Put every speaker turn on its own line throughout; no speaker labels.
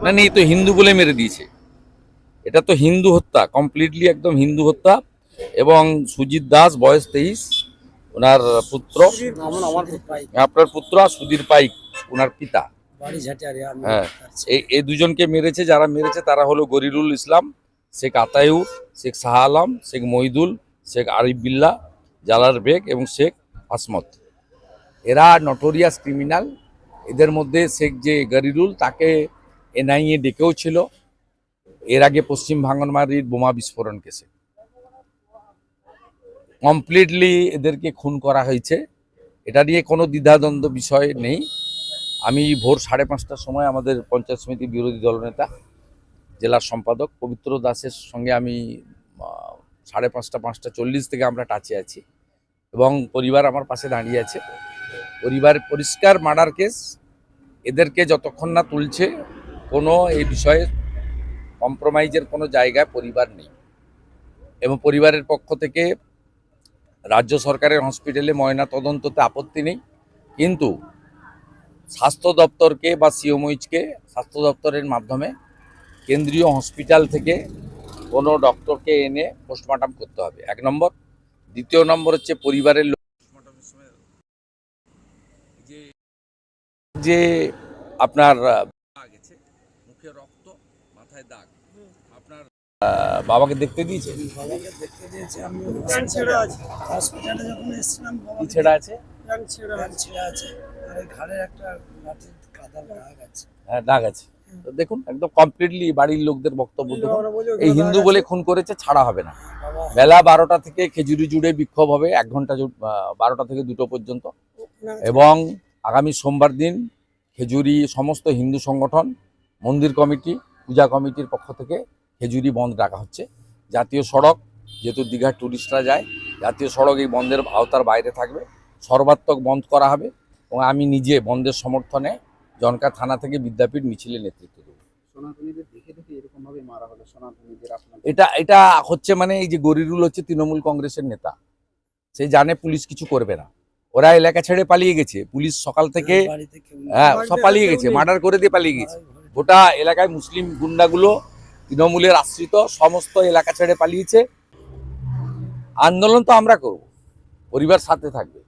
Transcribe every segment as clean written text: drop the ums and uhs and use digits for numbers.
না না, এই তো হিন্দু বলে মেরে দিয়েছে। এটা তো হিন্দু হত্যা, কমপ্লিটলি একদম হিন্দু হত্যা। এবং সুজিত দাস বয়স 23, ওনার পুত্র, আপনার পুত্র আর সুধীর পাইক ওনার পিতা। হ্যাঁ, এই দুজনকে মেরেছে। যারা মেরেছে তারা হলো গরিরুল ইসলাম, শেখ আতায়ুর, শেখ শাহ আলম, শেখ মহিদুল, শেখ আরিফ বিল্লাহ, জালাল বেগ এবং শেখ আসমত। এরা নটোরিয়াস ক্রিমিনাল। এদের মধ্যে শেখ যে গরিরুল, তাকে এনআইএ ডেকেও ছিল এর আগে পশ্চিম ভাঙনমারির বোমা বিস্ফোরণ কেসে। কমপ্লিটলি এদেরকে খুন করা হয়েছে, এটা নিয়ে কোনো দ্বিধাদ্বন্দ্ব বিষয় নেই। আমি ভোর 5:30টার সময় আমাদের পঞ্চায়েত সমিতি বিরোধী দলনেতা জেলার সম্পাদক পবিত্র দাসের সঙ্গে আমি 5:30, 5:40 থেকে আমরা টাচে আছি এবং পরিবার আমার পাশে দাঁড়িয়ে আছে। পরিবার পরিষ্কার মার্ডার কেস, এদেরকে যতক্ষণ না তুলছে কোনো এই বিষয়ে কম্প্রোমাইজের কোনো জায়গায় পরিবার নেই। এবং পরিবারের পক্ষ থেকে রাজ্য সরকারের হসপিটালে ময়না তদন্ততে আপত্তি নেই, কিন্তু স্বাস্থ্য দপ্তরকে বা সিওমইচকে স্বাস্থ্য দপ্তরের মাধ্যমে কেন্দ্রীয় হসপিটাল থেকে কোনো ডক্টরকে এনে পোস্টমর্টম করতে হবে, 1 নম্বর। দ্বিতীয় নম্বর হচ্ছে পরিবারের লোক যে আপনার দাগ আছে, মুখে রক্ত, মাথায় দাগ, আপনার বাবাকে দেখতে দিয়েছে?
বাবাকে দেখতে দিয়েছে। আমি হসপিটালে যখন এসেছিলাম,
কি ছেঁড়া আছে?
প্যান্ট ছেঁড়া আছে, আর এই ঘাড়ের একটা লাঠির কাদার দাগ আছে।
হ্যাঁ, দাগ আছে। তো দেখুন, একদম কমপ্লিটলি বাড়ির লোকদের বক্তব্য দেখুন, এই হিন্দু বলে খুন করেছে, ছাড়া হবে না। বেলা 12টা থেকে খেজুরি জুড়ে বিক্ষোভ হবে 1 ঘন্টা, 12টা থেকে 2টো পর্যন্ত। এবং আগামী সোমবার দিন খেজুরি সমস্ত হিন্দু সংগঠন, মন্দির কমিটি, পূজা কমিটির পক্ষ থেকে খেজুরি বন্ধ রাখা হচ্ছে। জাতীয় সড়ক, যেহেতু দীঘার টুরিস্টরা যায়, জাতীয় সড়ক এই বন্ধের আওতার বাইরে থাকবে, সর্বাত্মক বন্ধ করা হবে। এবং আমি নিজে বন্ধের সমর্থনে জনকা থানা থেকে বিদ্যাপীঠ মিছিলে নেতৃত্ব দেব। এটা হচ্ছে মানে এই যে গরিরুল হচ্ছে তৃণমূল কংগ্রেসের নেতা, সে জানে পুলিশ কিছু করবে না। ওরা এলাকা ছেড়ে পালিয়ে গেছে, পুলিশ সকাল থেকে সব পালিয়ে গেছে, মার্ডার করে দিয়ে পালিয়ে গেছে। গোটা এলাকায় মুসলিম গুন্ডাগুলো, তৃণমূলের আশ্রিত সমস্ত এলাকা ছেড়ে পালিয়েছে। আন্দোলন তো আমরা করব, পরিবার সাথে থাকবে,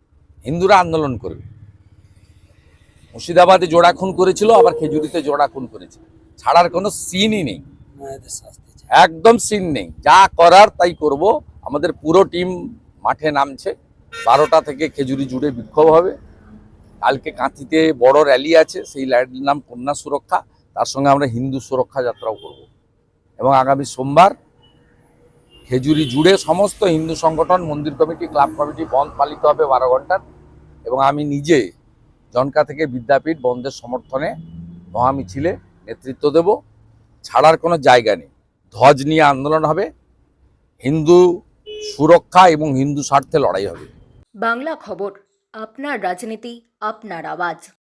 হিন্দুরা আন্দোলন করবে। মুর্শিদাবাদে জোড়া খুন করেছিল, আবার খেজুরিতে জোড়া খুন করেছে, ছাড়ার কোনো সিনই নেই, একদম সিন নেই। যা করার তাই করব। আমাদের পুরো টিম মাঠে নামছে, 12টা থেকে খেজুরি জুড়ে বিক্ষোভ হবে। কালকে কাঁথিতে বড় র্যালি আছে, সেই র্যালির নাম কন্যা সুরক্ষা, তার সঙ্গে আমরা হিন্দু সুরক্ষা যাত্রাও করব। এবং আগামী সোমবার খেজুরি জুড়ে সমস্ত হিন্দু সংগঠন, মন্দির কমিটি, ক্লাব কমিটি বন্ধ পালিত হবে 12 ঘন্টার। এবং আমি নিজে জনকা থেকে বিদ্যাপীঠ বন্ধের সমর্থনে মহামিছিলে নেতৃত্ব দেব, ছাড়ার কোনো জায়গা নেই। ধ্বজ নিয়ে আন্দোলন হবে, হিন্দু সুরক্ষা এবং হিন্দু স্বার্থে লড়াই হবে।
বাংলা খবর, আপনার রাজনীতি, আপনার আওয়াজ।